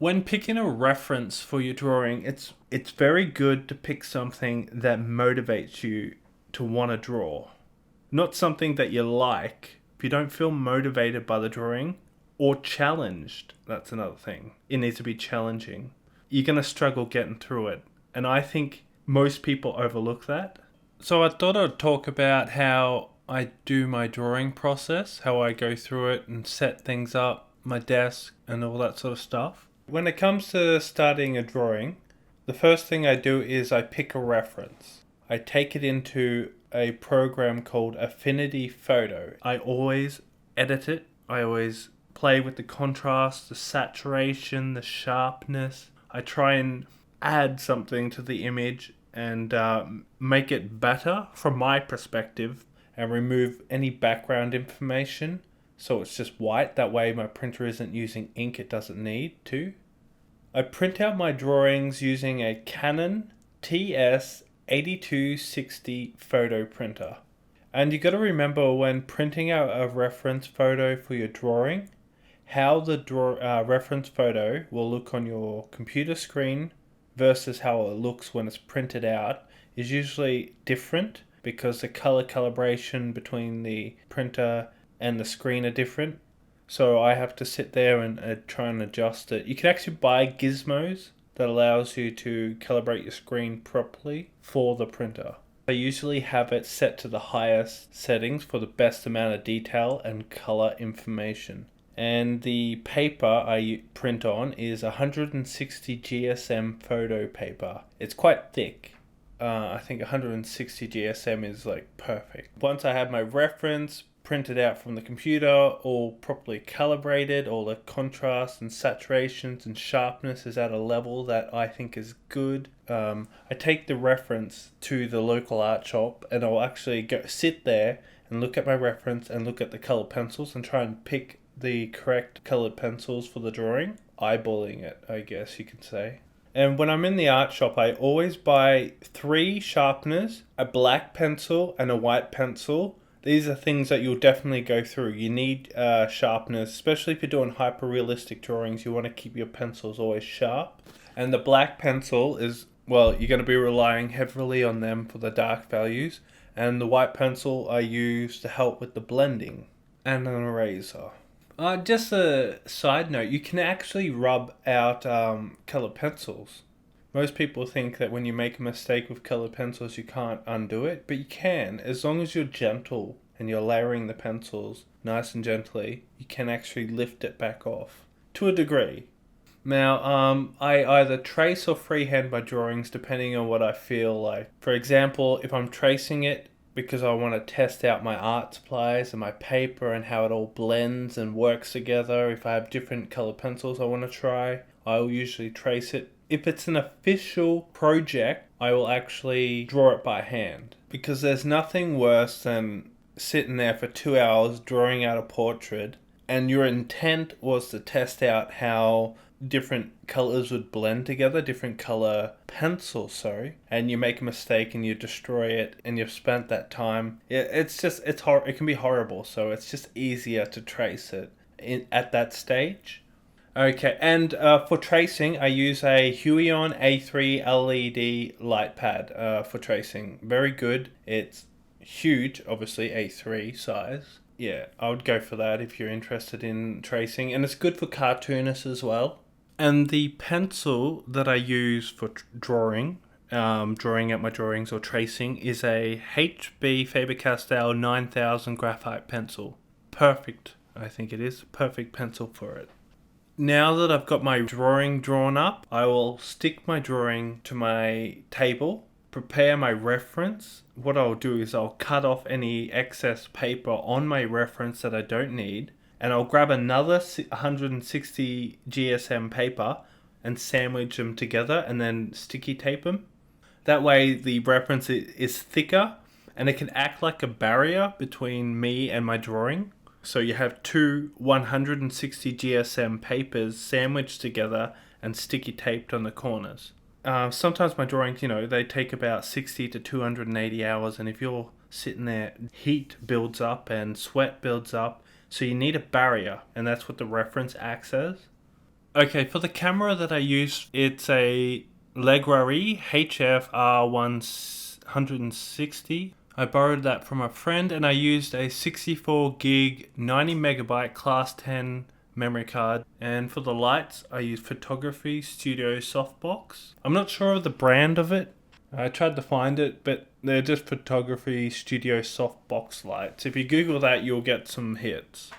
When picking a reference for your drawing, it's very good to pick something that motivates you to want to draw. Not something that you like. If you don't feel motivated by the drawing or challenged, that's another thing. It needs to be challenging. You're going to struggle getting through it. And I think most people overlook that. So I thought I'd talk about how I do my drawing process, how I go through it and set things up, my desk and all that sort of stuff. When it comes to starting a drawing, the first thing I do is I pick a reference. I take it into a program called Affinity Photo. I always edit it. I always play with the contrast, the saturation, the sharpness. I try and add something to the image and make it better from my perspective and remove any background information. So it's just white. That way my printer isn't using ink it doesn't need to. I print out my drawings using a Canon TS8260 photo printer. And you got to remember when printing out a reference photo for your drawing, how the reference photo will look on your computer screen versus how it looks when it's printed out is usually different because the color calibration between the printer and the screen are different. So I have to sit there and try and adjust it. You can actually buy gizmos that allows you to calibrate your screen properly for the printer. I usually have it set to the highest settings for the best amount of detail and color information. And the paper I print on is 160 GSM photo paper. It's quite thick. I think 160 GSM is like perfect. Once I have my reference printed out from the computer, all properly calibrated, all the contrast and saturations and sharpness is at a level that I think is good. I take the reference to the local art shop and I'll actually go sit there and look at my reference and look at the colored pencils and try and pick the correct colored pencils for the drawing. Eyeballing it, I guess you could say. And when I'm in the art shop, I always buy 3 sharpeners, a black pencil and a white pencil. These are things that you'll definitely go through. You need sharpeners, especially if you're doing hyper-realistic drawings. You want to keep your pencils always sharp. And the black pencil is, well, you're going to be relying heavily on them for the dark values. And the white pencil I use to help with the blending. And an eraser. Just a side note, you can actually rub out colored pencils. Most people think that when you make a mistake with colored pencils you can't undo it, but you can. As long as you're gentle and you're layering the pencils nice and gently, you can actually lift it back off to a degree. Now, I either trace or freehand my drawings depending on what I feel like. For example, if I'm tracing it because I want to test out my art supplies and my paper and how it all blends and works together, if I have different colored pencils I want to try, I will usually trace it. If it's an official project, I will actually draw it by hand. Because there's nothing worse than sitting there for 2 hours drawing out a portrait and your intent was to test out how different colors would blend together, different color pencils, and you make a mistake and you destroy it and you've spent that time. It can be horrible, so it's just easier to trace it at that stage. Okay, and for tracing, I use a Huion A3 LED light pad for tracing. Very good. It's huge, obviously, A3 size. Yeah, I would go for that if you're interested in tracing. And it's good for cartoonists as well. And the pencil that I use for drawing out my drawings or tracing is a HB Faber Castell 9000 graphite pencil. Perfect, I think it is. Perfect pencil for it. Now that I've got my drawing drawn up, I will stick my drawing to my table, prepare my reference. What I'll do is I'll cut off any excess paper on my reference that I don't need, and I'll grab another 160 GSM paper and sandwich them together and then sticky tape them. That way the reference is thicker and it can act like a barrier between me and my drawing. So you have 2 160 GSM papers sandwiched together and sticky taped on the corners. Sometimes my drawings, they take about 60 to 280 hours, and if you're sitting there, heat builds up and sweat builds up, so you need a barrier, and that's what the reference acts as. Okay, for the camera that I use, it's a Leguari HF R160. I borrowed that from a friend, and I used a 64 gig 90 megabyte class 10 memory card. And for the lights, I used Photography Studio Softbox. I'm not sure of the brand of it. I tried to find it, but they're just Photography Studio Softbox lights. If you Google that, you'll get some hits.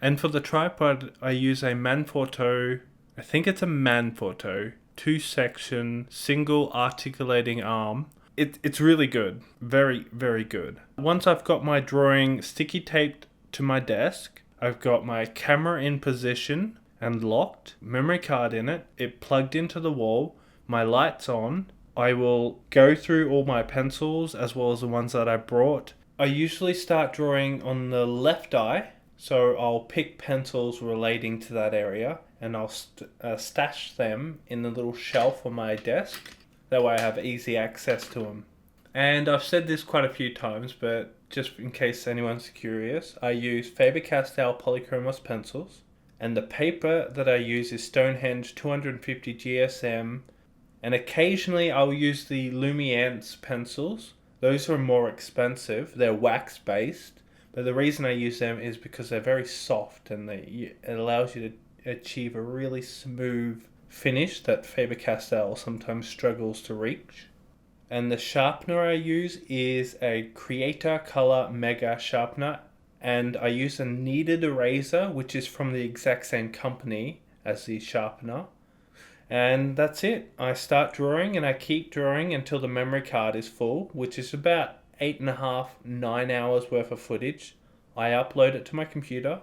And for the tripod, I use a Manforto, I think it's a Manforto, 2-section, single articulating arm. It's really good. Very, very good. Once I've got my drawing sticky taped to my desk, I've got my camera in position and locked, memory card in it plugged into the wall, my lights on. I will go through all my pencils as well as the ones that I brought. I usually start drawing on the left eye, so I'll pick pencils relating to that area and I'll stash them in the little shelf on my desk. That way I have easy access to them. And I've said this quite a few times, but just in case anyone's curious, I use Faber Castell Polychromos pencils, and the paper that I use is Stonehenge 250 GSM, and occasionally I'll use the Luminance pencils. Those are more expensive. They're wax based, but the reason I use them is because they're very soft and it allows you to achieve a really smooth finish that Faber Castell sometimes struggles to reach. And the sharpener I use is a Cretacolor Mega Sharpener, and I use a kneaded eraser, which is from the exact same company as the sharpener. And that's it. I start drawing and I keep drawing until the memory card is full, which is about 8.5, 9 hours worth of footage. I upload it to my computer,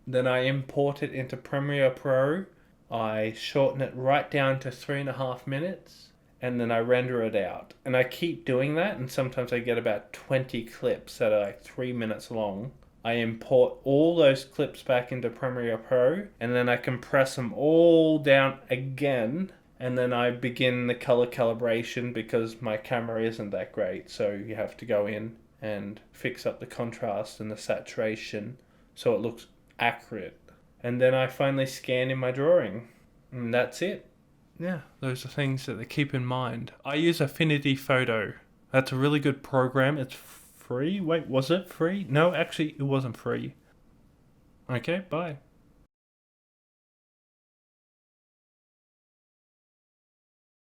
then I import it into Premiere Pro. I shorten it right down to 3.5 minutes, and then I render it out. And I keep doing that, and sometimes I get about 20 clips that are like 3 minutes long. I import all those clips back into Premiere Pro, and then I compress them all down again, and then I begin the color calibration because my camera isn't that great, so you have to go in and fix up the contrast and the saturation so it looks accurate. And then I finally scan in my drawing, and that's it. Yeah, those are things that they keep in mind. I use Affinity Photo. That's a really good program. It's free. Wait, was it free? No, actually, it wasn't free. Okay, bye.